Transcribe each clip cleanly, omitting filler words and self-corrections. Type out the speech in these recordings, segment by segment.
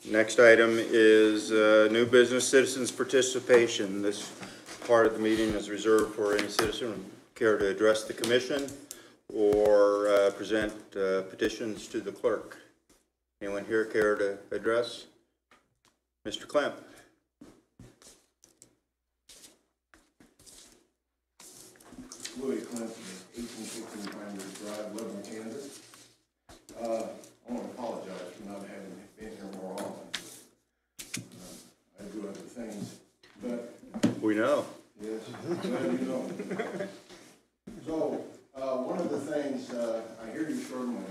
Next item is new business citizens participation. This part of the meeting is reserved for any citizen who care to address the commission or present petitions to the clerk. Anyone here care to address? Mr. Klemp. Louis Klemp, 1816 Pioneer Drive, Leavenworth, Kansas. I want to apologize for not having been here more often. I do other things, but We know. yes, glad you know. So, one of the things, I hear you short money.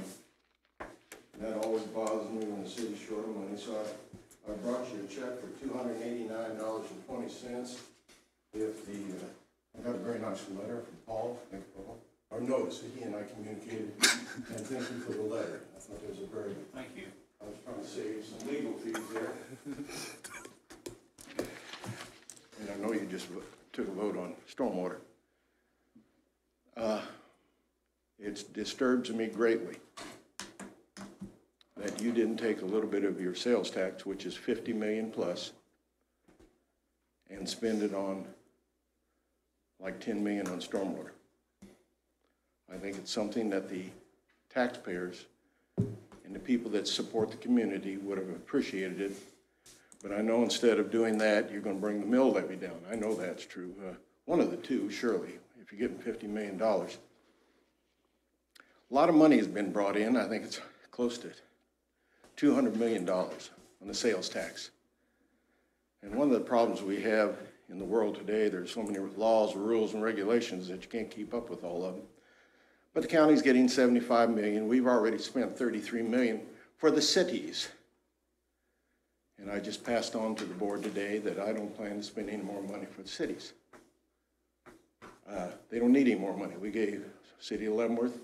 That always bothers me when the city short check for $289.20. If the, I got a very nice letter from Paul, thank you, Paul, or notice that he and I communicated, and thank you for the letter. I thought that was a very, Thank you. I was trying to save some legal fees there. And I know you just took a vote on stormwater. It disturbs me greatly that you didn't take a little bit of your sales tax, which is 50 million plus, and spend it on like 10 million on stormwater. I think it's something that the taxpayers and the people that support the community would have appreciated it. But I know instead of doing that, you're going to bring the mill levy down. I know that's true. One of the two, surely, if you're getting $50 million. A lot of money has been brought in. I think it's close to $200 million on the sales tax. And one of the problems we have in the world today, there's so many laws, rules, and regulations that you can't keep up with all of them. But the county's getting $75 million. We've already spent $33 million for the cities. And I just passed on to the board today that I don't plan to spend any more money for the cities. They don't need any more money. We gave City of Leavenworth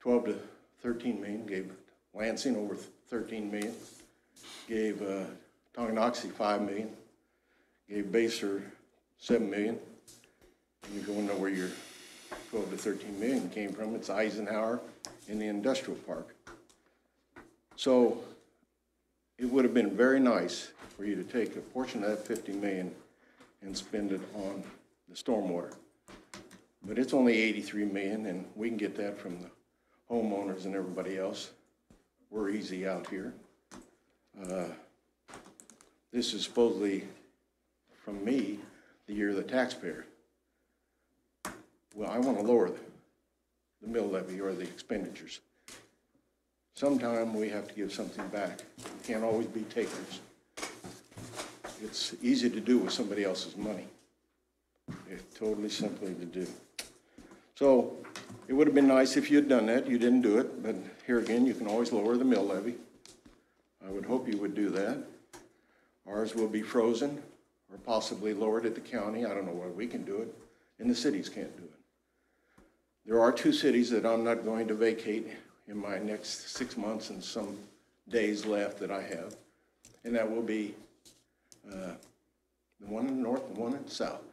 12 to 13 million, gave Lansing over 13 million, gave Tonganoxie 5 million, gave Baser 7 million. And you go into where your 12 to 13 million came from. It's Eisenhower in the industrial park. So it would have been very nice for you to take a portion of that 50 million and spend it on the stormwater. But it's only 83 million, and we can get that from the homeowners and everybody else. We're easy out here. This is supposedly, from me, the year of the taxpayer. Well, I want to lower the mill levy or the expenditures. Sometime we have to give something back. We can't always be takers. It's easy to do with somebody else's money. It's totally simply to do. So it would have been nice if you had done that. You didn't do it, but here again, you can always lower the mill levy. I would hope you would do that. Ours will be frozen or possibly lowered at the county. I don't know why we can do it, and the cities can't do it. There are two cities that I'm not going to vacate in my next 6 months and some days left that I have, and that will be the one in the north and one in the south.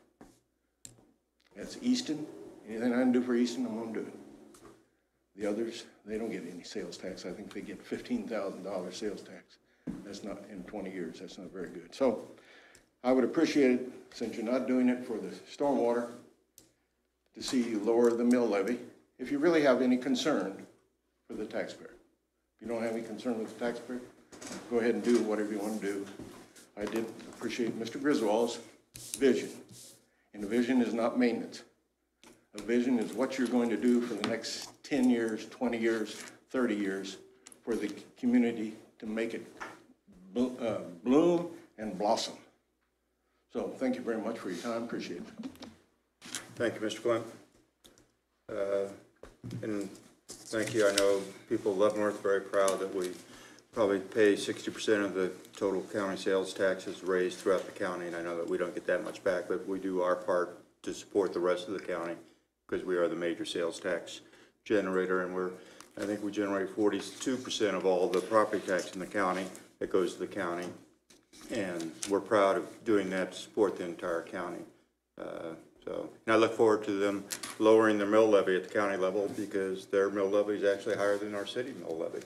That's Easton. Anything I can do for Easton, I'm going to do it. The others, they don't get any sales tax. I think they get $15,000 sales tax. That's not, in 20 years, that's not very good. So I would appreciate it, since you're not doing it for the stormwater, to see you lower the mill levy if you really have any concern for the taxpayer. If you don't have any concern with the taxpayer, go ahead and do whatever you want to do. I did appreciate Mr. Griswold's vision, and the vision is not maintenance. A vision is what you're going to do for the next 10 years, 20 years, 30 years for the community to make it bloom and blossom. So thank you very much for your time. Appreciate it. Thank you, Mr. Flint. And thank you. I know people of Leavenworth are very proud that we probably pay 60% of the total county sales taxes raised throughout the county, and I know that we don't get that much back, but we do our part to support the rest of the county because we are the major sales tax generator, and I think we generate 42% of all the property tax in the county that goes to the county, and we're proud of doing that to support the entire county. And I look forward to them lowering their mill levy at the county level because their mill levy is actually higher than our city mill levy.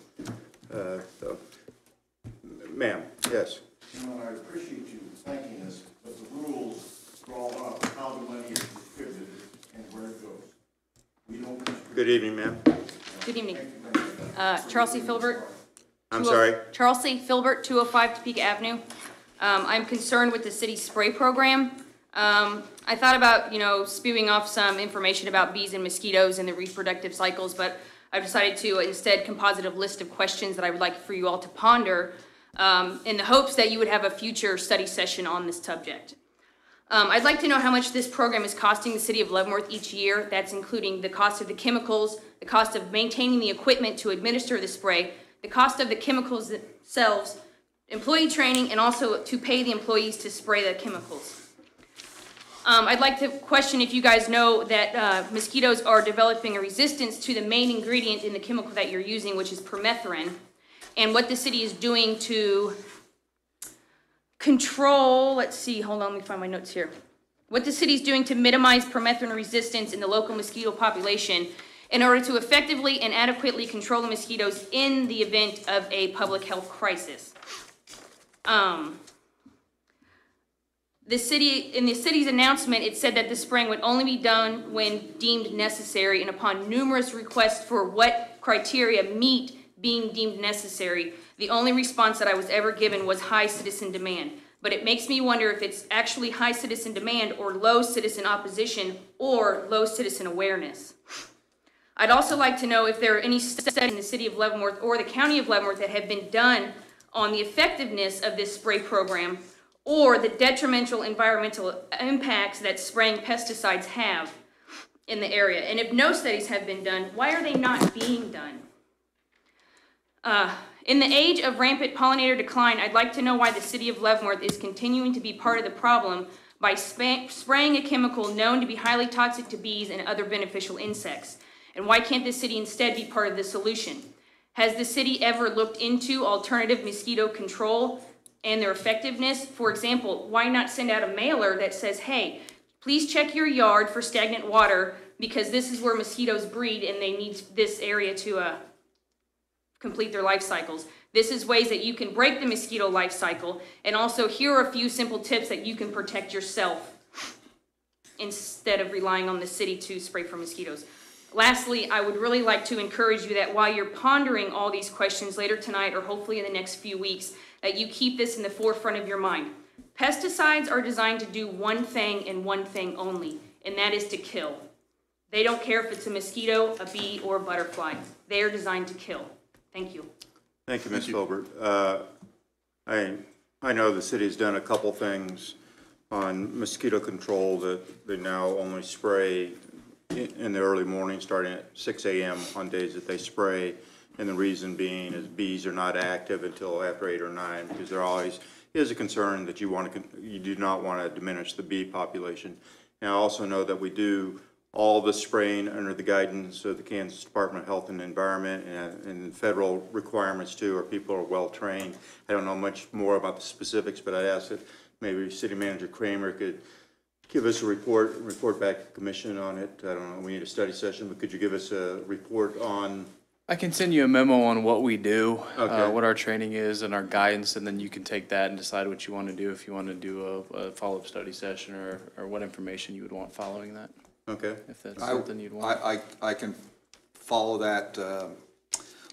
Ma'am, yes. I appreciate you thanking us, but the rules draw up how the money is distributed and where it goes. We don't. Good evening, ma'am. Good evening. Charles C. Filbert. I'm sorry? Charles C. Filbert, 205 Topeka Avenue. I'm concerned with the city's spray program. I thought about, spewing off some information about bees and mosquitoes and the reproductive cycles, but I've decided to instead composite a list of questions that I would like for you all to ponder in the hopes that you would have a future study session on this subject. I'd like to know how much this program is costing the city of Leavenworth each year. That's including the cost of the chemicals, the cost of maintaining the equipment to administer the spray, the cost of the chemicals themselves, employee training, and also to pay the employees to spray the chemicals. I'd like to question if you guys know that mosquitoes are developing a resistance to the main ingredient in the chemical that you're using, which is permethrin, and what the city is doing to control, let's see, hold on, let me find my notes here. What the city's doing to minimize permethrin resistance in the local mosquito population in order to effectively and adequately control the mosquitoes in the event of a public health crisis. In the city's announcement, it said that the spraying would only be done when deemed necessary, and upon numerous requests for what criteria meet being deemed necessary, the only response that I was ever given was high citizen demand. But it makes me wonder if it's actually high citizen demand or low citizen opposition or low citizen awareness. I'd also like to know if there are any studies in the city of Leavenworth or the county of Leavenworth that have been done on the effectiveness of this spray program or the detrimental environmental impacts that spraying pesticides have in the area. And if no studies have been done, why are they not being done? In the age of rampant pollinator decline, I'd like to know why the city of Leavenworth is continuing to be part of the problem by spraying a chemical known to be highly toxic to bees and other beneficial insects. And why can't the city instead be part of the solution? Has the city ever looked into alternative mosquito control and their effectiveness? For example, why not send out a mailer that says, hey, please check your yard for stagnant water because this is where mosquitoes breed and they need this area to complete their life cycles. This is ways that you can break the mosquito life cycle, and also here are a few simple tips that you can protect yourself instead of relying on the city to spray for mosquitoes. Lastly, I would really like to encourage you that while you're pondering all these questions later tonight or hopefully in the next few weeks, that you keep this in the forefront of your mind. Pesticides are designed to do one thing and one thing only, and that is to kill. They don't care if it's a mosquito, a bee, or a butterfly. They are designed to kill. Thank you. Thank you, Ms. Filbert. I know the city's done a couple things on mosquito control that they now only spray in the early morning, starting at 6 a.m. on days that they spray. And the reason being is bees are not active until after 8 or 9 because there always is a concern that you do not want to diminish the bee population. And I also know that we do all the spraying under the guidance of the Kansas Department of Health and Environment and federal requirements too, or people are well trained. I don't know much more about the specifics, but I'd ask that maybe City Manager Kramer could give us a report back to the commission on it. I don't know, we need a study session, but could you give us a report on? I can send you a memo on what we do, Okay. what our training is and our guidance, and then you can take that and decide what you want to do, if you want to do a follow-up study session or what information you would want following that. Okay. If that's something you'd want. I can follow that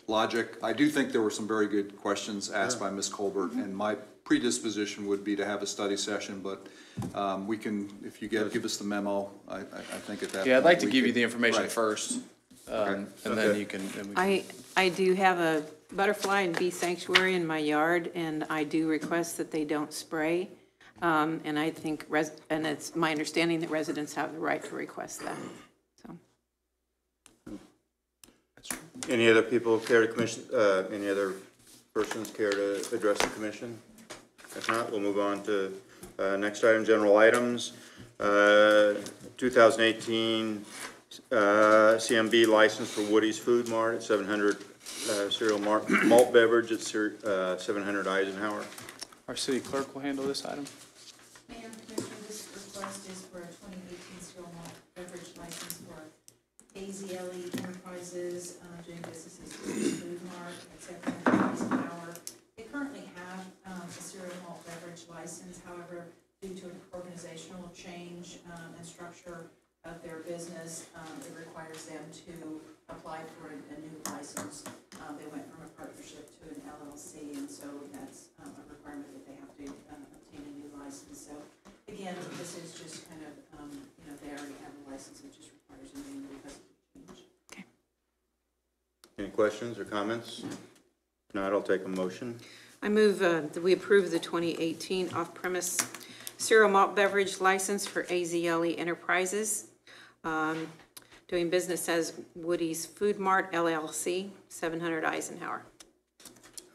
logic. I do think there were some very good questions asked by Ms. Colbert, and my predisposition would be to have a study session, but we can, if you give us the memo, I think at that point. Yeah, I'd like to we give you could- the information right. first, and then Okay. you can. Then we can I do have a butterfly and bee sanctuary in my yard, and I do request that they don't spray. And I think, and it's my understanding that residents have the right to request that, so. Any other people care to commission, any other persons care to address the commission? If not, we'll move on to next item, general items. 2018 CMB license for Woody's Food Mart at 700 cereal malt beverage at 700 Eisenhower. Our city clerk will handle this item. Mayor and Commissioner, this request is for a 2018 cereal malt beverage license for AZLE Enterprises, doing business as Woody's Food Mart at 700 Eisenhower. They currently have a cereal malt beverage license, however, due to an organizational change and structure of their business, it requires them to apply for a new license. They went from a partnership to an LLC, and so that's a requirement that they have to obtain a new license. So again, this is just kind of, they already have a license, it just requires a new because of the change. Any questions or comments? If not, I'll take a motion. I move that we approve the 2018 off-premise cereal malt beverage license for AZLE Enterprises, doing business as Woody's Food Mart LLC, 700 Eisenhower.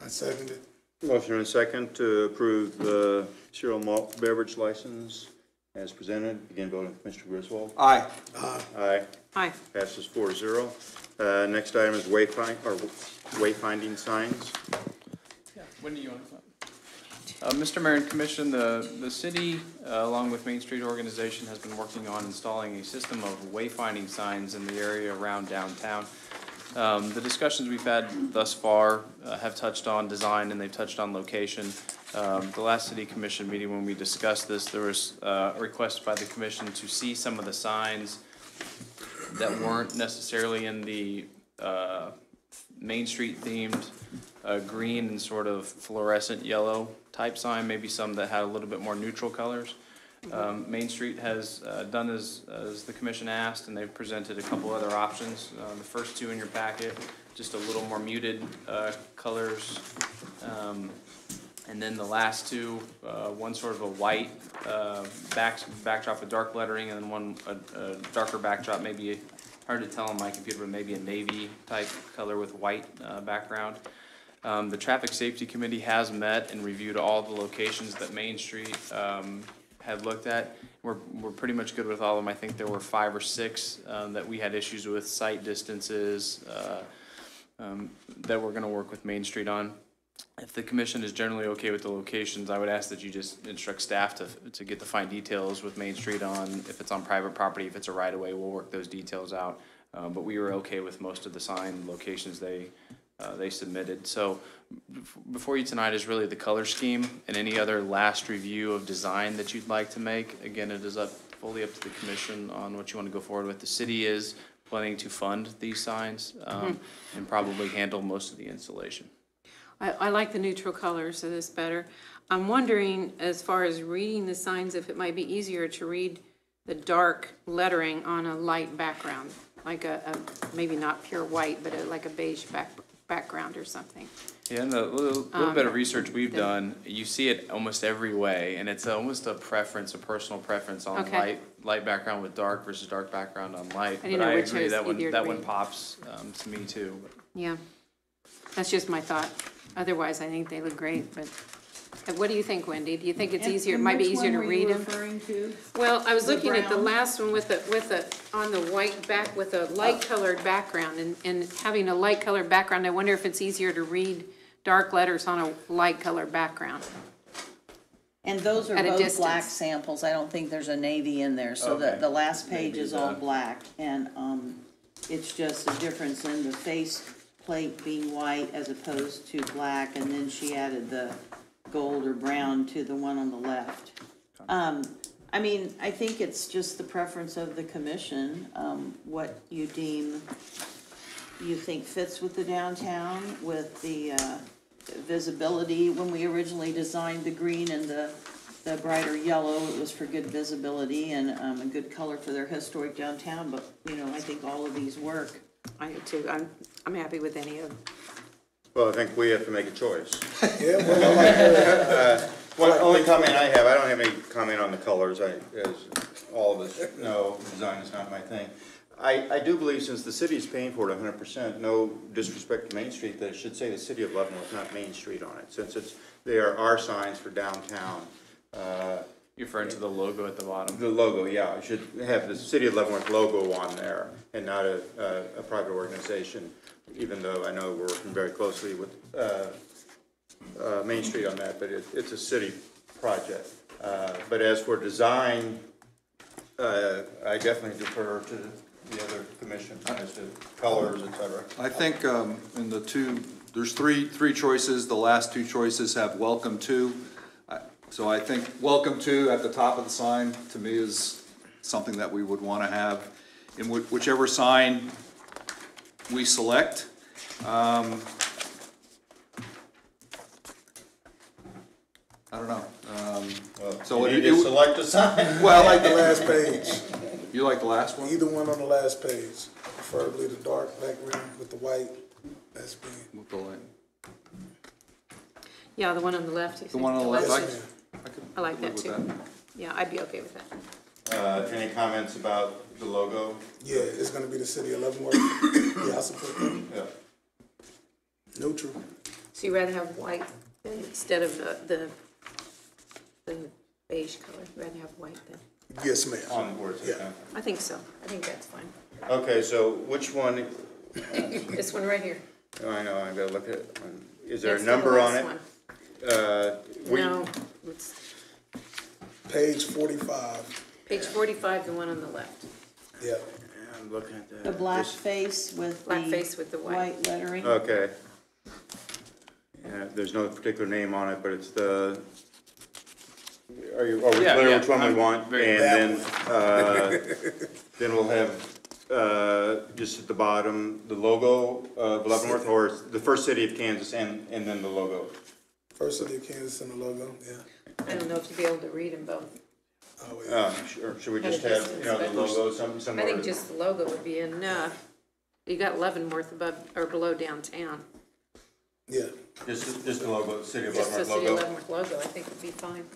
I second it. Motion and second to approve the cereal malt beverage license as presented. Begin voting with Mr. Griswold. Aye. Aye. Aye. Passes 4-0. Next item is wayfinding signs. When do you want to start? Mr. Mayor and Commission, the city, along with Main Street Organization, has been working on installing a system of wayfinding signs in the area around downtown. The discussions we've had thus far have touched on design and they've touched on location. The last city commission meeting when we discussed this, there was a request by the commission to see some of the signs that weren't necessarily in the Main Street themed green and sort of fluorescent yellow type sign, maybe some that had a little bit more neutral colors. Main Street has done as the commission asked, and they've presented a couple other options. The first two in your packet, just a little more muted colors. And then the last two, one sort of a white backdrop with dark lettering, and then one a darker backdrop, maybe hard to tell on my computer, but maybe a navy type color with white background. The Traffic Safety Committee has met and reviewed all the locations that Main Street had looked at. We're pretty much good with all of them. I think there were 5 or 6 that we had issues with, sight distances, that we're gonna work with Main Street on. If the commission is generally okay with the locations, I would ask that you just instruct staff to get the fine details with Main Street on, if it's on private property, if it's a right-of-way, we'll work those details out. But we were okay with most of the sign locations they submitted. So before you tonight is really the color scheme and any other last review of design that you'd like to make. Again, it is fully up to the commission on what you want to go forward with. The city is planning to fund these signs and probably handle most of the installation. I like the neutral colors, so this better. I'm wondering, as far as reading the signs, if it might be easier to read the dark lettering on a light background, like a maybe not pure white, but like a beige background or something. Yeah, and the little bit of research we've done, you see it almost every way, and it's almost a preference, a personal preference on light background with dark versus dark background on light. But I agree, that one pops to me too. Yeah, that's just my thought. Otherwise, I think they look great, but what do you think, Wendy? Do you think it's easier, it might be easier to read them? Referring to? Well, I was looking at the brown? last one with on the white back with a light colored background and having a light colored background. I wonder if it's easier to read dark letters on a light colored background. And those are At a both distance. black samples. I don't think there's a navy in there, so Okay. the last page Maybe is all black. And, it's just a difference in the face plate being white as opposed to black, and then she added the gold or brown to the one on the left. I mean, I think it's just the preference of the commission, what you deem you think fits with the downtown, with the, visibility. When we originally designed the green and the brighter yellow, it was for good visibility and a good color for their historic downtown, but, you know, I think all of these work. I do too. I'm happy with any of them. Well, I think we have to make a choice. Yeah, well, I like Well, only comment I have, I don't have any comment on the colors. As all of us know, design is not my thing. I do believe, since the city is paying for it 100%, no disrespect to Main Street, that it should say the city of Leavenworth, not Main Street on it, since they are our signs for downtown. You're referring to the logo at the bottom. The logo, yeah, it should have the city of Leavenworth logo on there and not a private organization, even though I know we're working very closely with Main Street on that, but it's a city project. But as for design, I definitely defer to the other commission as to colors, et cetera. I think in the there's three choices. The last 2 choices have welcome to. So I think welcome to at the top of the sign, to me, is something that we would want to have in whichever sign we select. I don't know. So you just select a sign. Well, I like the last page, you like the last one? either one on the last page, preferably the dark background with the white, that's being. With the light. Yeah, the one on the left. You The think? one on the left. Yes, I like that live with too. Yeah, I'd be okay with that. Any comments about the logo? Yeah, it's gonna be the city of Leavenworth. Yeah, I support that. Yeah. Neutral. So you rather have white Instead of the beige color, rather have white then. Yes, ma'am. On where it's Yeah. I think so. I think that's fine. Okay, so which one, This one right here. I know, I gotta look at, is there a Next to the number on last it? one. No, it's Page 45. page 45, the one on the left. Yeah. I'm looking at that. The black This- face with the. Black face with the white. lettering. Okay. Yeah, there's no particular name on it, but it's the, are we Yeah, clear yeah, which one we I'm want? very- And then we'll have, just at the bottom, the logo of Leavenworth, or the first city of Kansas and then the logo. First City of Kansas and the logo, yeah. I don't know if you'll be able to read them both. Oh, yeah. Sure, should we At a just have, distance, the but- logo I somewhere? think just the logo would be enough. You got Leavenworth above, or below downtown. Yeah. Just the logo, City of Just the Leavenworth city of logo? Leavenworth logo, I think would be fine.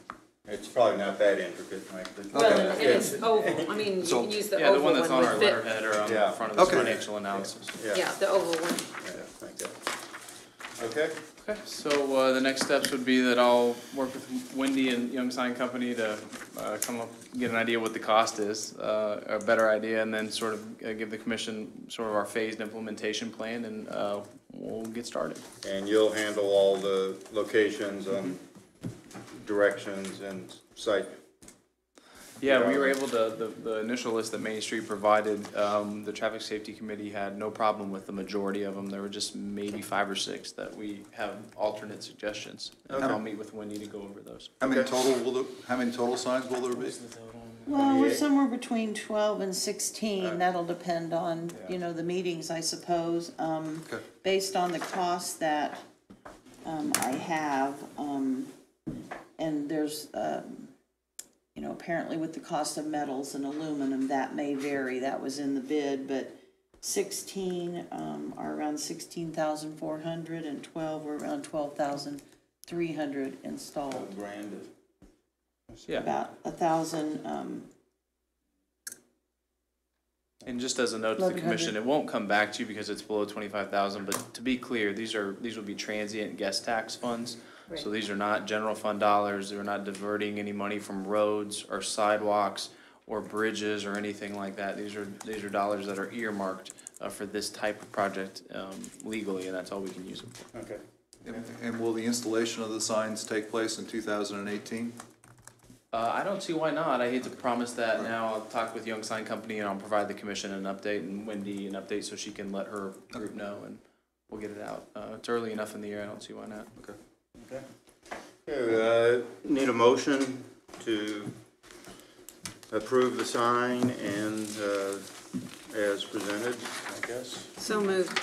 It's probably not that intricate, Mike, but. Well, and it's oval, I mean, you So- can use the Yeah, the oval one one that's on our with fit. letterhead or on Yeah. the front of the Okay. financial analysis. Yeah, the oval one. Yeah, like that. Okay, Okay, so the next steps would be that I'll work with Wendy and Young Sign Company to come up, get an idea what the cost is, a better idea, and then sort of give the commission sort of our phased implementation plan, and we'll get started. and you'll handle all the locations and directions and site. Yeah, we were able to, the initial list that Main Street provided, the Traffic Safety Committee had no problem with the majority of them. There were just maybe 5 or 6 that we have alternate suggestions. And I'll meet with Wendy to go over those. How many how many total signs will there be? Well, we're 28. somewhere between 12 and 16, that'll depend on, you know, the meetings, I suppose. Okay. Based on the costs that, I have, and there's, you know, apparently with the cost of metals and aluminum, that may vary, that was in the bid, but 16, are around 16,400, and 12 were around 12,300 installed. Grand. Yeah, About 1,000, and just as a note to the 1100. commission, it won't come back to you because it's below 25,000, but to be clear, these will be transient guest tax funds. So Right. these are not general fund dollars, they're not diverting any money from roads or sidewalks or bridges or anything like that. These are dollars that are earmarked for this type of project legally, and that's all we can use them for. Okay. And will the installation of the signs take place in 2018? I don't see why not. I hate to promise that now. I'll talk with Young Sign Company and I'll provide the commission an update and Wendy an update so she can let her group know and we'll get it out. It's early enough in the year, I don't see why not. Okay. Okay, need a motion to approve the sign and, as presented, I guess. So moved.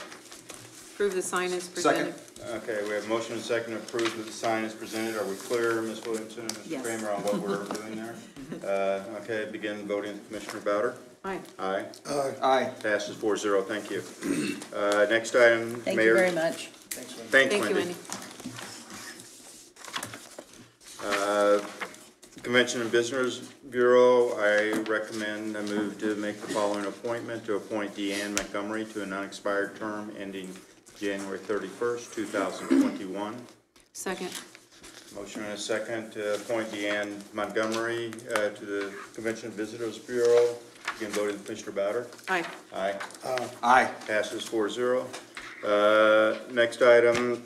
Approve the sign as presented. Second. Okay, we have a motion and a second to approve the sign as presented. Are we clear, Ms. Williamson and Mr. Yes. Kramer, on what we're doing there? Okay, begin voting. Commissioner Bowder? Aye. Aye. Aye. Passes 4-0, thank you. Next item, Mayor. thank you very much. Thanks, Thank you, Wendy. Wendy. Convention and Visitors Bureau, I recommend, I move to make the following appointment, to appoint Deanne Montgomery to an unexpired term ending January 31st, 2021. Second. Motion and a second to appoint Deanne Montgomery to the Convention and Visitors Bureau. Again, voting Commissioner Bowder. Aye. Aye. Aye. Passes 4-0. Next item,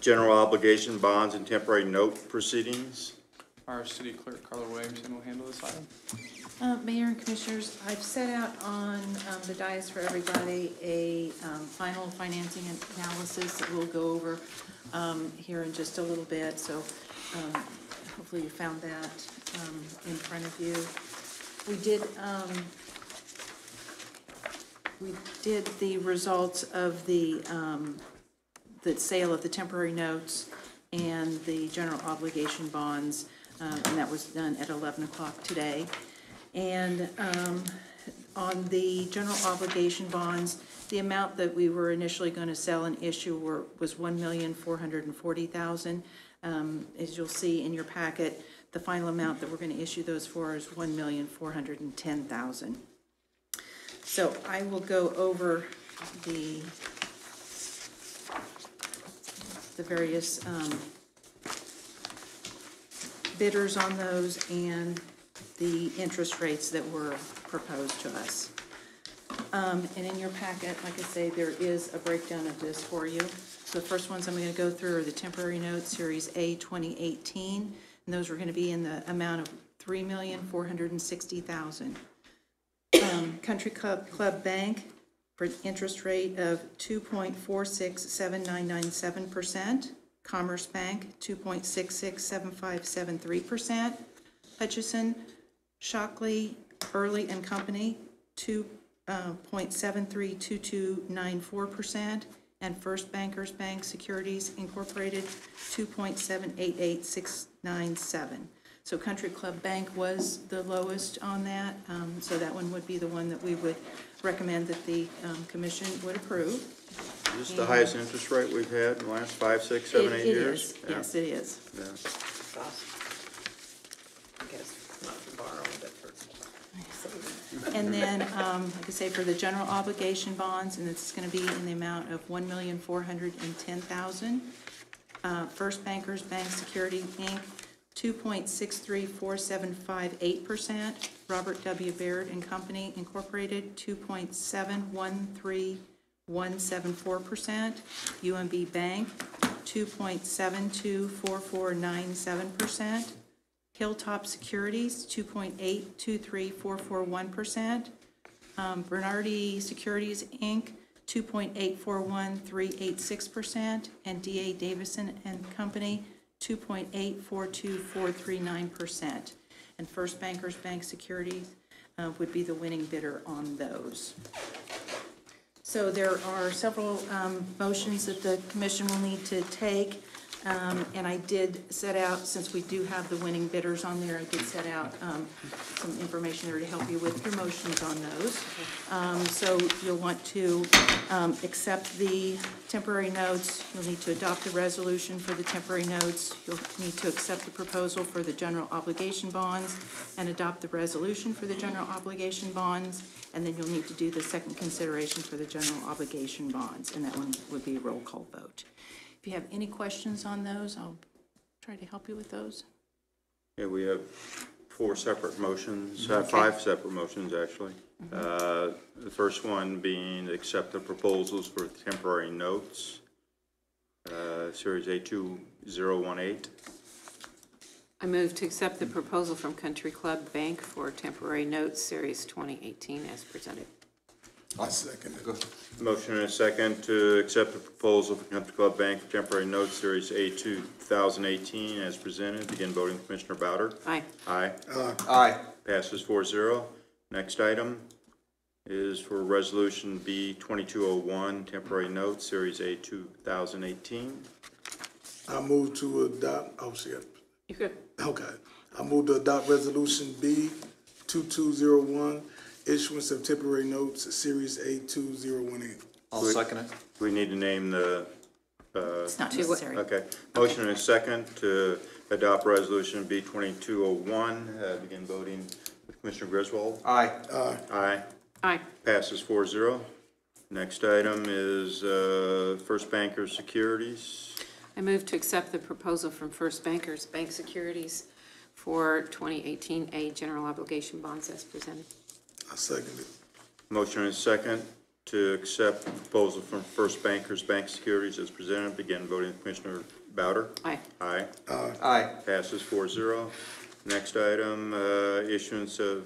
general obligation bonds and temporary note proceedings. Our city clerk, Carla Williamson, will handle this item. Mayor and Commissioners, I've set out on the dais for everybody a final financing analysis that we'll go over here in just a little bit, so hopefully you found that in front of you. We did the results of the sale of the temporary notes and the general obligation bonds, and that was done at 11 o'clock today. And on the general obligation bonds, the amount that we were initially going to sell and issue was $1,440,000. As you'll see in your packet, the final amount that we're going to issue those for is $1,410,000. So I will go over the various bidders on those and the interest rates that were proposed to us. And in your packet, like I say, there is a breakdown of this for you. So the first ones I'm going to go through are the temporary notes, Series A 2018, and those are going to be in the amount of $3,460,000. Country Club Bank for an interest rate of 2.467997%. Commerce Bank, 2.667573%. Hutchison, Shockley, Early and Company, 2.732294%. And First Bankers Bank Securities Incorporated, 2.788697. So Country Club Bank was the lowest on that, so that one would be the one that we would recommend that the commission would approve. Is this the highest interest rate we've had in the last 5, 6, 7, 8 years? It is, yes, it is. Yeah. I guess not for borrowing, but for And then, like I say, for the general obligation bonds, and it's gonna be in the amount of $1,410,000. First Bankers Bank Security Inc., 2.634758%. Robert W. Baird and Company Incorporated, 2.713174%. UMB Bank, 2.724497%. Hilltop Securities, 2.823441%. Bernardi Securities, Inc., 2.841386%. And D.A. Davison and Company, 2.842439%. And First Bankers Bank Securities would be the winning bidder on those. So there are several motions that the commission will need to take. And I did set out, since we do have the winning bidders on there, I did set out some information there to help you with your motions on those. So you'll want to accept the temporary notes. You'll need to adopt the resolution for the temporary notes. You'll need to accept the proposal for the general obligation bonds and adopt the resolution for the general obligation bonds. And then you'll need to do the second consideration for the general obligation bonds, and that one would be a roll call vote. If you have any questions on those, I'll try to help you with those. Yeah, we have 4 separate motions, 5 separate motions, actually. The first one being accept the proposals for temporary notes, Series A2018. I move to accept the proposal from Country Club Bank for temporary notes, Series 2018, as presented. I second it. Motion and a second to accept the proposal for Country Club Bank for temporary notes, Series A2018, as presented. Begin voting, Commissioner Bowder. Aye. Aye. Aye. Passes 4-0. Next item is for Resolution B2201, temporary notes, Series A2018. I move to adopt, oh shit, You good? okay. I move to adopt Resolution B2201, issuance of temporary notes, Series A2018. I'll second it. We need to name the, It's not necessary. okay. Motion and a second to adopt Resolution B2201. Begin voting with Commissioner Griswold. Aye. Aye. Aye. Passes 4-0. Next item is First Bankers Securities. I move to accept the proposal from First Bankers Bank Securities for 2018A general obligation bonds as presented. I second it. Motion and a second to accept the proposal from First Bankers Bank Securities as presented. Begin voting with Commissioner Bowder. Aye. Aye. Aye. Passes 4-0. Next item, issuance of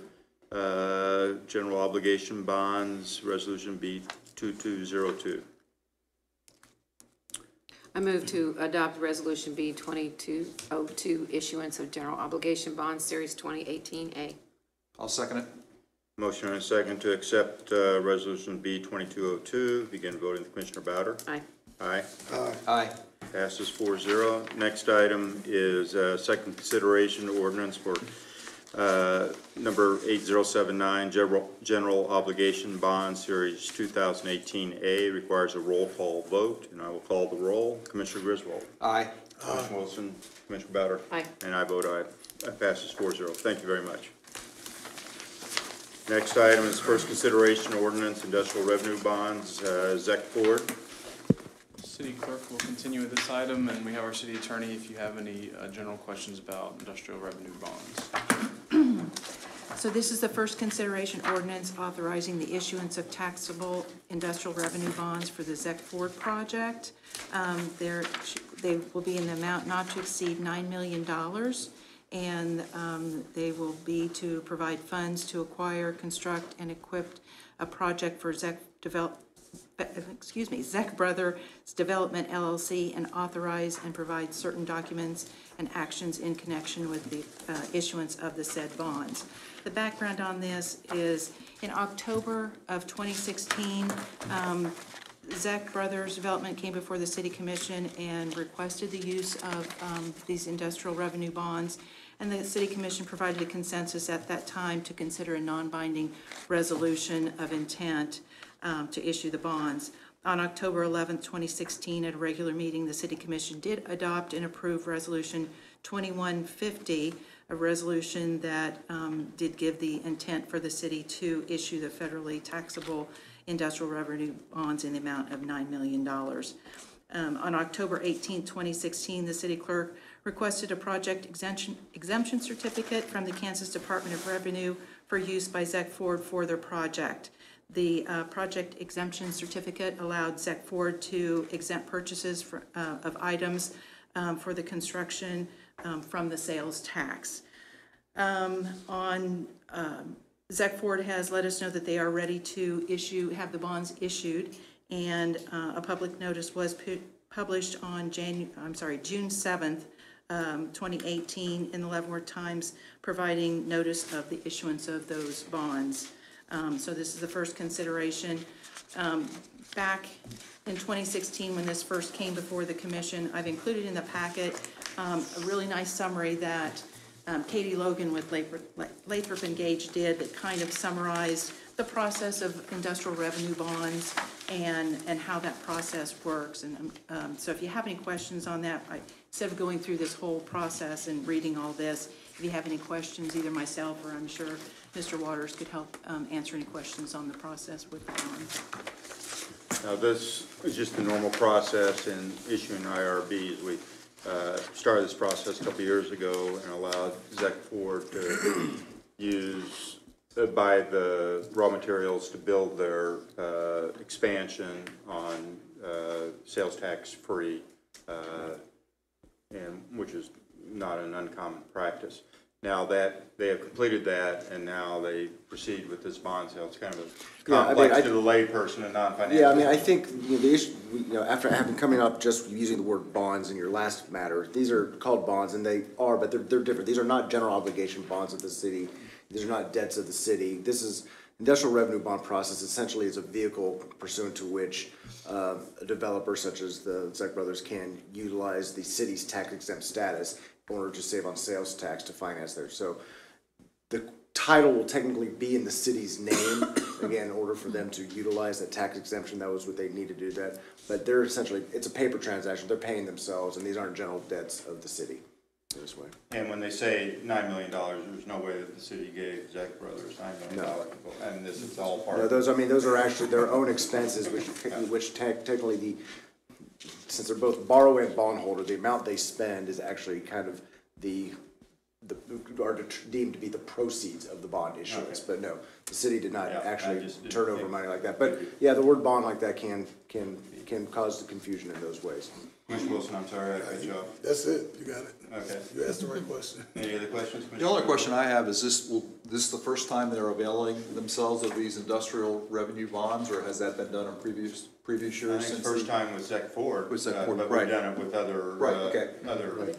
general obligation bonds, Resolution B2202. I move to adopt Resolution B2202, issuance of general obligation bonds, Series 2018A. I'll second it. Motion and a second to accept Resolution B2202. Begin voting with Commissioner Bowder. Aye. Aye. Aye. Passes 4-0. Next item is second consideration ordinance for number 8079, general obligation bond, Series 2018A. Requires a roll call vote, and I will call the roll. Commissioner Griswold. Aye. Commissioner Wilson. Commissioner Bowder. Aye. And I vote aye. That passes 4-0. Thank you very much. Next item is first consideration ordinance, industrial revenue bonds, Zec Ford. City clerk will continue with this item, and we have our city attorney if you have any general questions about industrial revenue bonds. So this is the first consideration ordinance authorizing the issuance of taxable industrial revenue bonds for the Zec Ford project. They will be in the amount not to exceed $9 million, and they will be to provide funds to acquire, construct, and equip a project for Zec Brothers Development LLC, and authorize and provide certain documents and actions in connection with the issuance of the said bonds. The background on this is in October of 2016, Zec Brothers Development came before the City Commission and requested the use of these industrial revenue bonds, and the City Commission provided a consensus at that time to consider a non-binding resolution of intent to issue the bonds. On October 11th, 2016, at a regular meeting, the City Commission did adopt and approve Resolution 2150, a resolution that did give the intent for the city to issue the federally taxable industrial revenue bonds in the amount of $9 million. On October 18th, 2016, the city clerk requested a project exemption certificate from the Kansas Department of Revenue for use by Zec Ford for their project. The project exemption certificate allowed Zec Ford to exempt purchases of items for the construction from the sales tax. Zec Ford has let us know that they are ready to have the bonds issued, and a public notice was published on June 7th, 2018 in the Leavenworth Times, providing notice of the issuance of those bonds. So this is the first consideration. Back in 2016, when this first came before the commission, I've included in the packet a really nice summary that Katie Logan with Lathrop and Gage did, that kind of summarized the process of industrial revenue bonds and how that process works. And so if you have any questions on that, instead of going through this whole process and reading all this, if you have any questions, either myself or I'm sure Mr. Waters could help answer any questions on the process with the bonds. Now, this is just the normal process in issuing IRBs. We started this process a couple years ago and allowed Zec Ford to buy the raw materials to build their expansion on sales tax free, and which is not an uncommon practice. Now that they have completed that, and now they proceed with this bond sale, it's kind of a complex to the layperson and non-financial. Yeah, I mean, I think the issue, after having coming up just using the word bonds in your last matter, these are called bonds, and they are, but they're different. These are not general obligation bonds of the city. These are not debts of the city. This is industrial revenue bond process. Essentially, is a vehicle pursuant to which a developer such as the Zec Brothers can utilize the city's tax exempt status in order to save on sales tax to finance there. So the title will technically be in the city's name, again, in order for them to utilize that tax exemption. That was what they need to do that. But they're essentially, it's a paper transaction. They're paying themselves, and these aren't general debts of the city this way. And when they say $9 million, there's no way that the city gave Zec Brothers $9 million. No. And this is all part of those are actually their own expenses, which technically since they're both borrower and bondholder, the amount they spend is actually kind of are deemed to be the proceeds of the bond issuance. Okay. But no, the city did not actually turn over money like that. But yeah, the word bond like that can cause the confusion in those ways. Mr. Wilson, I'm sorry I cut you off. That's it. You got it. Okay. You asked the right question. Any other questions? The only question I have is this the first time they're availing themselves of these industrial revenue bonds, or has that been done in previous years? I think it's the first time with Zec Ford. With Zec Ford, but right. we've done it with other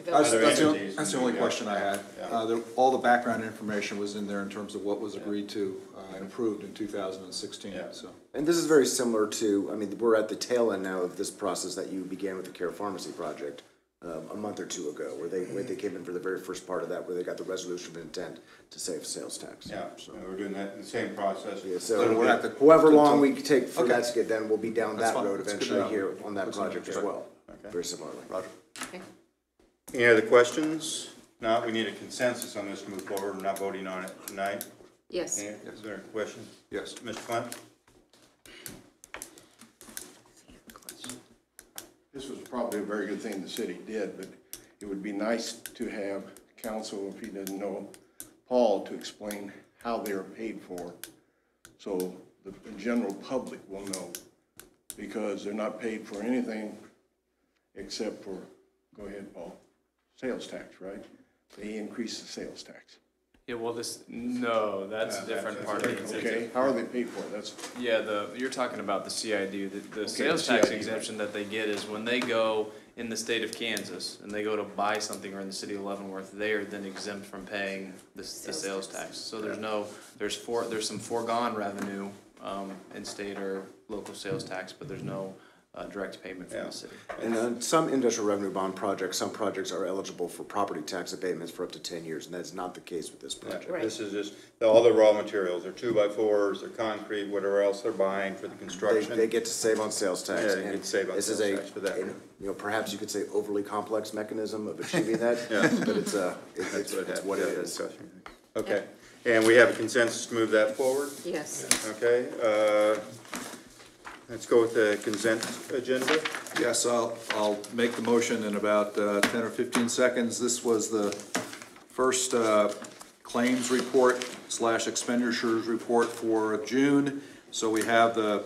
That's entities. That's the only question I had. Yeah. All the background information was in there in terms of what was agreed to and approved in 2016. Yeah. So. And this is very similar to, I mean, we're at the tail end now of this process that you began with the Care Pharmacy project a month or two ago, where they came in for the very first part of that, where they got the resolution of intent to save sales tax. Yeah, so we're doing that in the same process. Yeah, so we're at however long we take for that to get done, we'll be down that road eventually here on that project as well. Okay. Very similarly. Roger. Okay. Any other questions? No, we need a consensus on this to move forward. We're not voting on it tonight. Yes. Is there a question? Yes. Mr. Flint? This was probably a very good thing the city did, but it would be nice to have council, if he doesn't know, Paul, to explain how they are paid for, so the general public will know, because they're not paid for anything except for, go ahead, Paul, sales tax, right? They increase the sales tax. Yeah, well, no, that's a different part of the incentive. Okay, how are they paid for? That's, Yeah, you're talking about the CID, the sales the tax CID, exemption that they get is when they go in the state of Kansas and they go to buy something, or in the city of Leavenworth, they are then exempt from paying the sales tax. So there's some foregone revenue, in state or local sales tax, but there's no, direct payment from the city. And on some industrial revenue bond projects, some projects are eligible for property tax abatements for up to 10 years, and that's not the case with this project. Yeah, this is just, all the raw materials, they're 2x4s, they're concrete, whatever else they're buying for the construction. They get to save on sales tax. Yeah, they and get to save on this is sales tax for that. you know, perhaps you could say overly complex mechanism of achieving that, but it's what it is. Okay, and we have a consensus to move that forward? Yes. Okay, let's go with the consent agenda. Yes, I'll make the motion in about 10 or 15 seconds. This was the first claims report / expenditures report for June. So we have the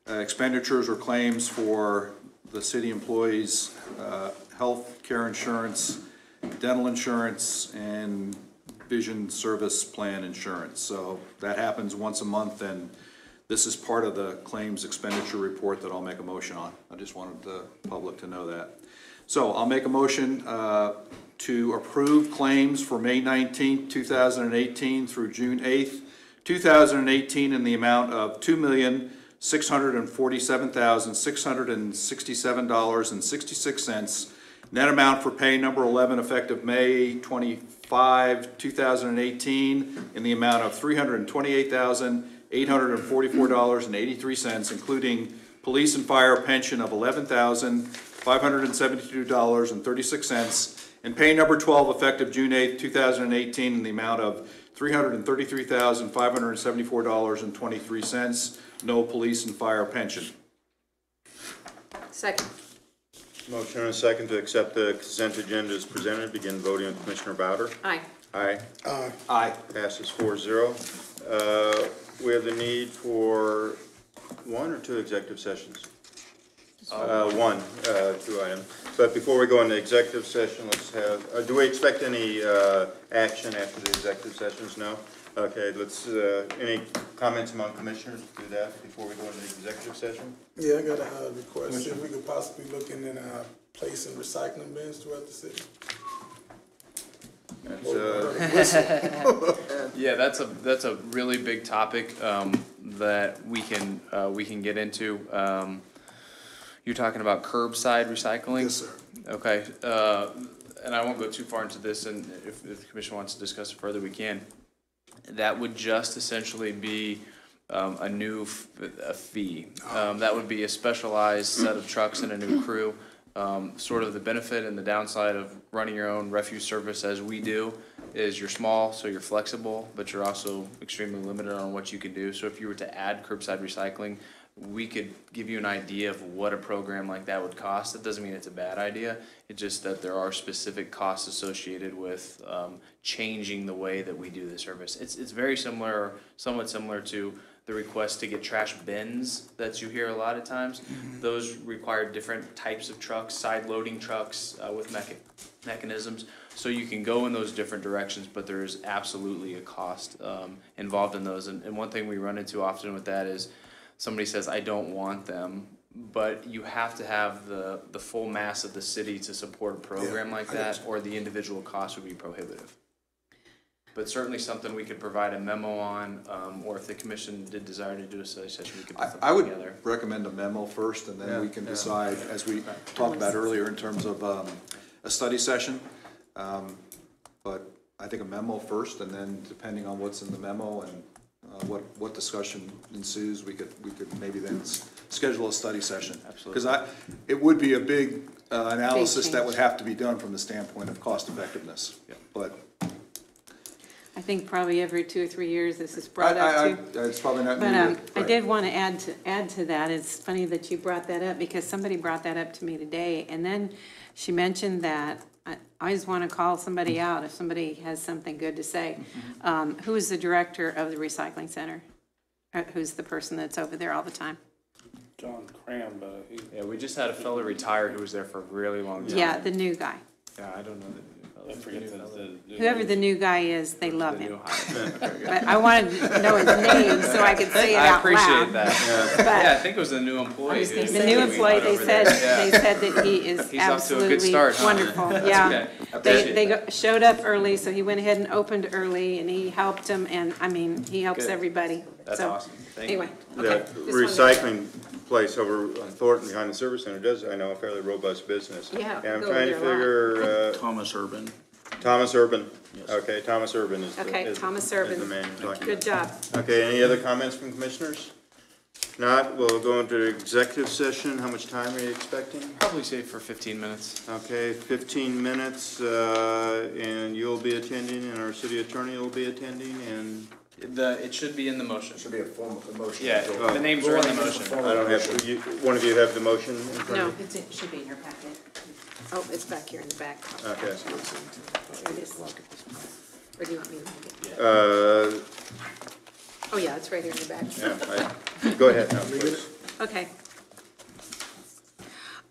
expenditures or claims for the city employees' health care insurance, dental insurance, and vision service plan insurance. So that happens once a month, and this is part of the claims expenditure report that I'll make a motion on. I just wanted the public to know that. So I'll make a motion to approve claims for May 19th, 2018 through June 8th, 2018 in the amount of $2,647,667.66. Net amount for pay number 11 effective May 25, 2018 in the amount of $328,844.83, including police and fire pension of $11,572.36, and pay number 12 effective June 8, 2018 in the amount of $333,574.23, no police and fire pension. Second. Motion and a second to accept the consent agenda as presented. Begin voting with Commissioner Bowder. Aye. Aye. Aye. Passes 4-0. We have the need for one or two executive sessions? One, 2 items. But before we go into executive session, let's have, do we expect any action after the executive sessions? No? Okay, let's, any comments among commissioners to do that before we go into the executive session? Yeah, I got a request, if we could possibly look in placing recycling bins throughout the city. Yeah, that's a really big topic, that we can get into. You're talking about curbside recycling? Yes, sir. Okay, and I won't go too far into this, and if the commission wants to discuss it further, we can. That would just essentially be a new fee. That would be a specialized set of trucks and a new crew. Sort of the benefit and the downside of running your own refuse service as we do is you're small, so you're flexible, but you're also extremely limited on what you can do. So if you were to add curbside recycling, we could give you an idea of what a program like that would cost. That doesn't mean it's a bad idea. It's just that there are specific costs associated with changing the way that we do the service. It's very similar, or somewhat similar to the request to get trash bins that you hear a lot of times. Those require different types of trucks, side loading trucks with mechanisms. So you can go in those different directions, but there is absolutely a cost involved in those. And one thing we run into often with that is somebody says, I don't want them, but you have to have the full mass of the city to support a program like that, or the individual cost would be prohibitive. But certainly something we could provide a memo on, or if the commission did desire to do a study session, we could put something together. I would recommend a memo first, and then we can decide, as we talked about earlier, in terms of a study session. But I think a memo first, and then depending on what's in the memo and what discussion ensues, we could maybe then schedule a study session. Absolutely. Because it would be a big analysis that would have to be done from the standpoint of cost effectiveness. Yeah. But think probably every 2 or 3 years this is brought up too. It's probably not new. But I right. did want to add to that. It's funny that you brought that up because somebody brought that up to me today. And then she mentioned that I always want to call somebody out if somebody has something good to say. Who is the director of the recycling center? Who's the person that's over there all the time? John Cram, but Yeah, we just had a fellow retire who was there for a really long time. Yeah, the new guy. Yeah, I don't know the I forget the. Whoever the new guy is, they love the new him. hire. Okay, good. But I wanted to know his name so I could say it I out appreciate loud. that. But Yeah, I think it was the new employee. the new employee, they said that he is He's off to a good absolutely start, huh? wonderful, That's yeah. okay. I They, appreciate they that. showed up early, so he went ahead and opened early, and he helped them, and, I mean, he helps Good. everybody. That's So, awesome. Thank you. Anyway, The okay. just wanted to- recycling place over on Thornton behind the service center does, I know, a fairly robust business. Yeah, And I'm go trying to there a figure, Thomas Urban. Thomas Urban. Okay, Thomas Urban is the, Okay, is Thomas is Urban. the man you're talking Good about. job. Okay, any other comments from commissioners? If not, we'll go into executive session. How much time are you expecting? Probably safe for 15 minutes. Okay, 15 minutes, and you'll be attending, and our city attorney will be attending, and It should be in the motion. Should be a formal motion. Yeah, the names are in the motion. I don't have, one of you have the motion in front No, of you? It should be in your packet. oh, it's back here in the back. Okay. It is. Or do you want me to make it? Oh, yeah, it's right here in the back. Yeah, go ahead now, please. Okay.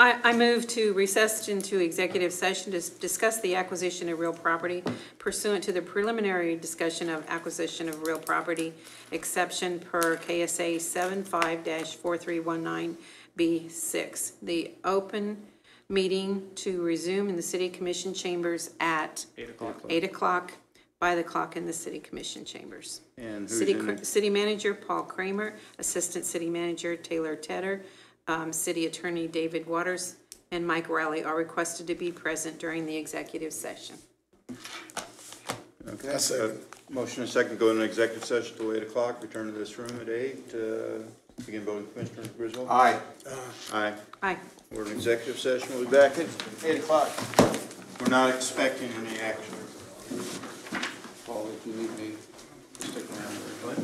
I move to recess into executive session to discuss the acquisition of real property pursuant to the preliminary discussion of acquisition of real property exception per KSA 75-4319B6. The open meeting to resume in the city commission chambers at 8 o'clock. 8 o'clock by the clock in the city commission chambers. And who's in, City Manager Paul Kramer, Assistant City Manager Taylor Tedder, City Attorney David Waters, and Mike Riley are requested to be present during the executive session. okay, I second. motion and second, go into executive session till 8 o'clock, return to this room at 8, begin voting, Commissioner Griswold? Aye. Aye. Aye. We're in executive session, we'll be back at 8 o'clock. We're not expecting any action. Paul, if you need me, stick around. What?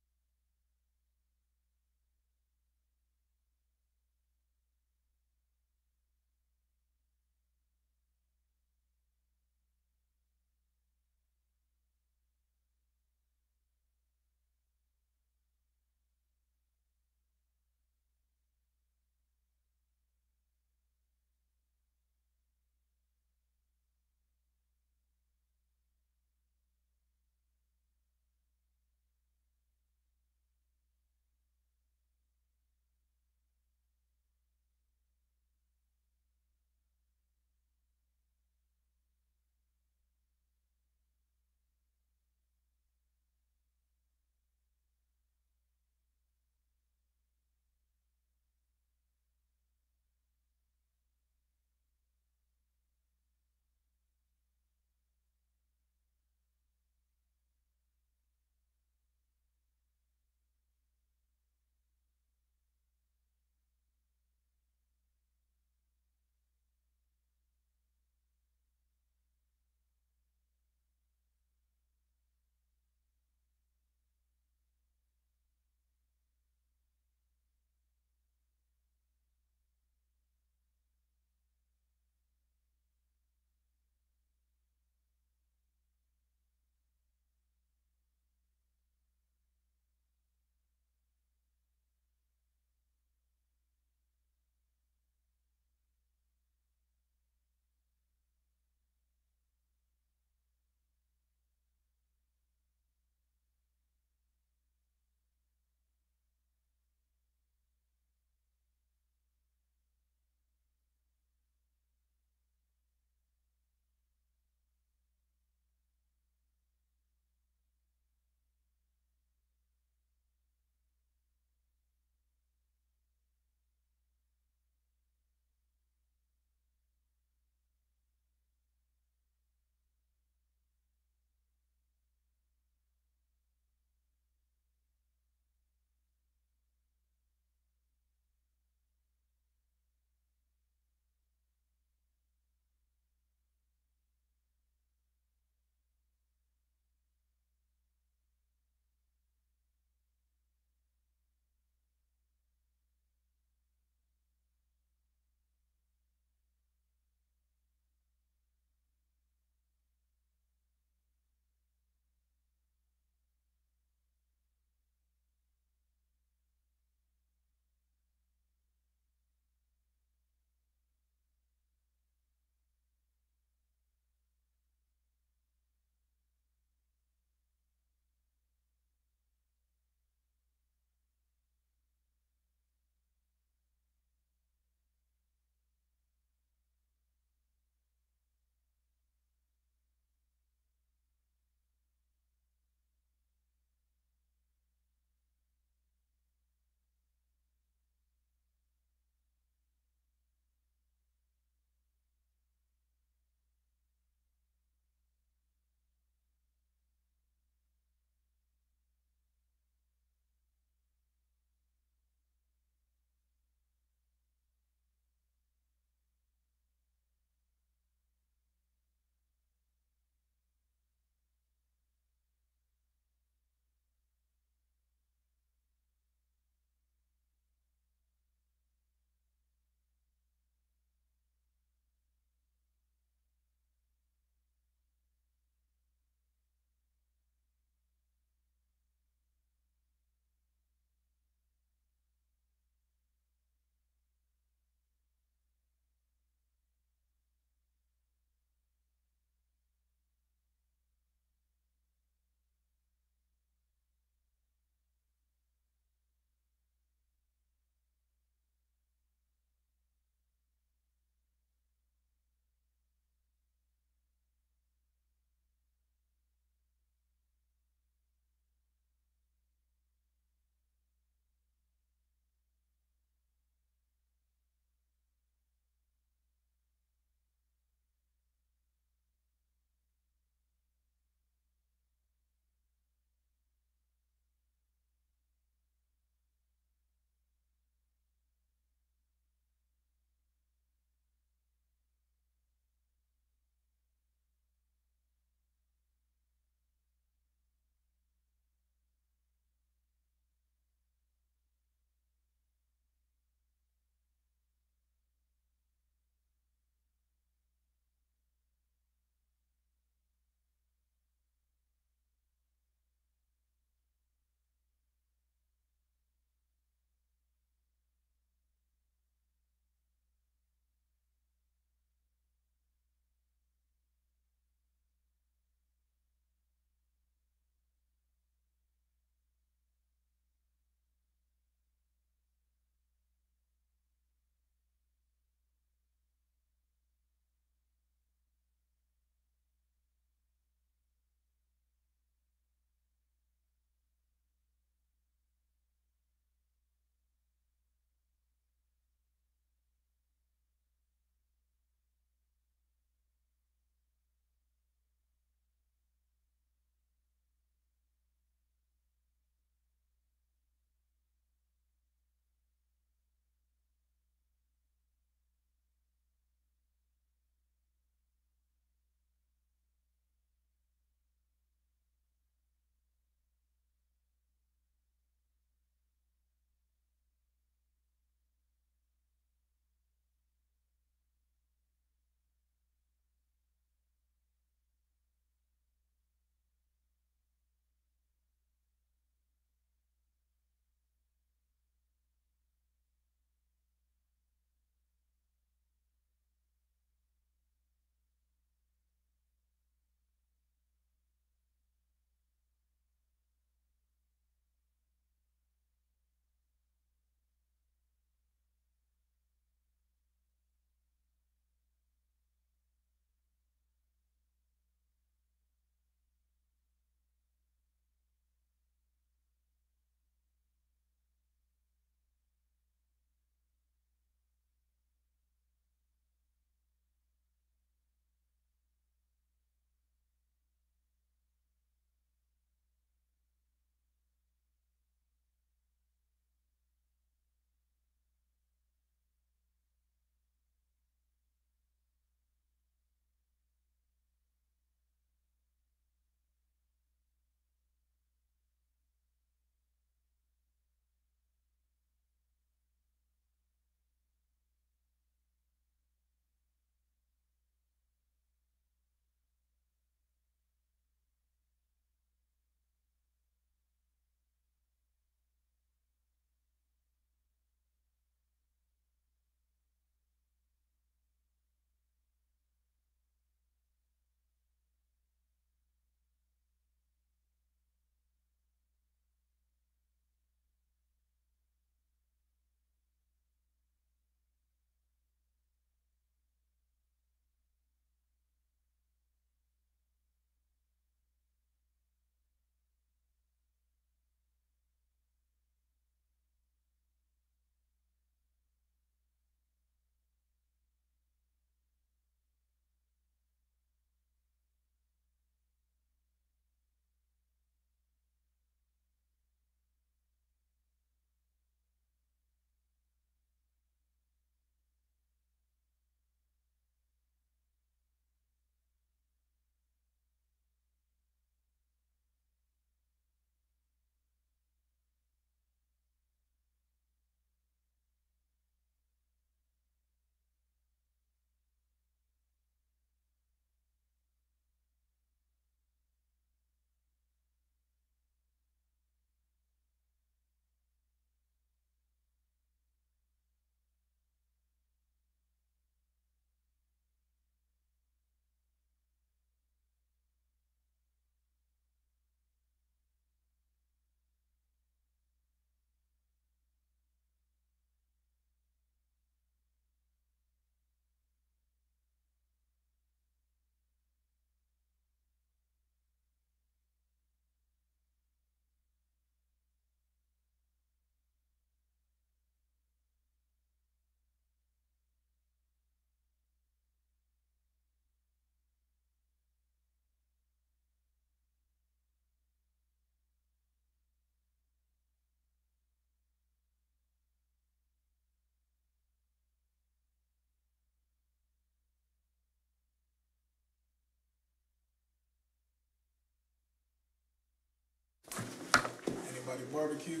barbecue?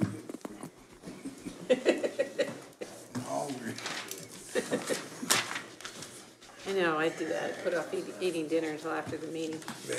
I'm hungry. I know, I do that, put off eating dinner until after the meeting. Yeah.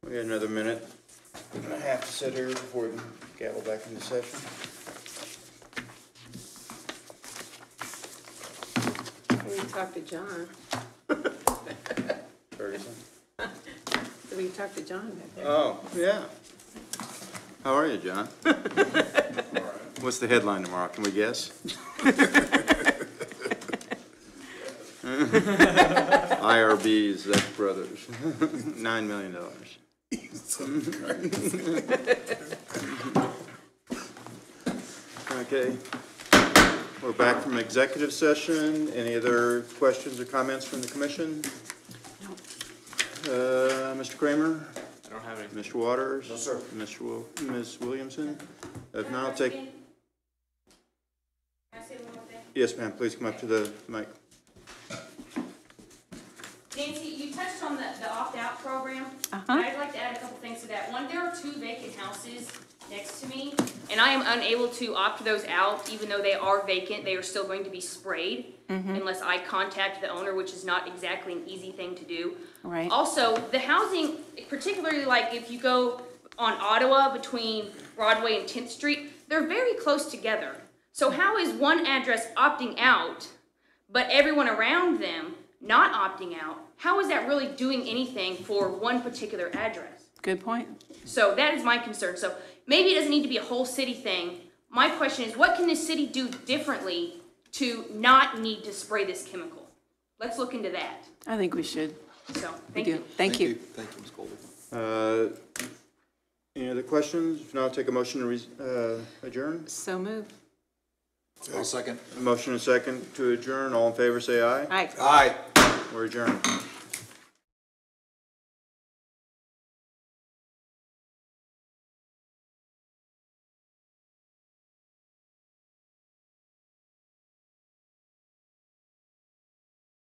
We got another minute and a half to sit here before we gavel back into session. We can talk to John. Ferguson. We can talk to John back there. Oh, yeah. How are you, John? What's the headline tomorrow? Can we guess? IRB's Zach Brothers, $9 million. Okay. We're back from executive session. Any other questions or comments from the commission? Mr. Kramer? I don't have any. Mr. Waters? No, sir. Ms. Williamson? If not, I'll take, Can I say one more thing? yes, ma'am, please come up to the mic. Nancy, you touched on the opt-out program. And I'd like to add a couple things to that. One, there are 2 vacant houses next to me, and I am unable to opt those out, even though they are vacant. They are still going to be sprayed unless I contact the owner, which is not exactly an easy thing to do. Right. Also, the housing, particularly like if you go on Ottawa between Broadway and 10th Street, they're very close together. So how is one address opting out, but everyone around them not opting out? How is that really doing anything for one particular address? Good point. So that is my concern. So maybe it doesn't need to be a whole city thing. My question is, what can the city do differently to not need to spray this chemical? Let's look into that. I think we should. So, We thank do. you. Thank you. Thank you, Ms. Colby. Any other questions? If not, I'll take a motion to adjourn. So moved. I'll second. A motion and a second to adjourn. All in favor, say aye. Aye. Aye. We're adjourned.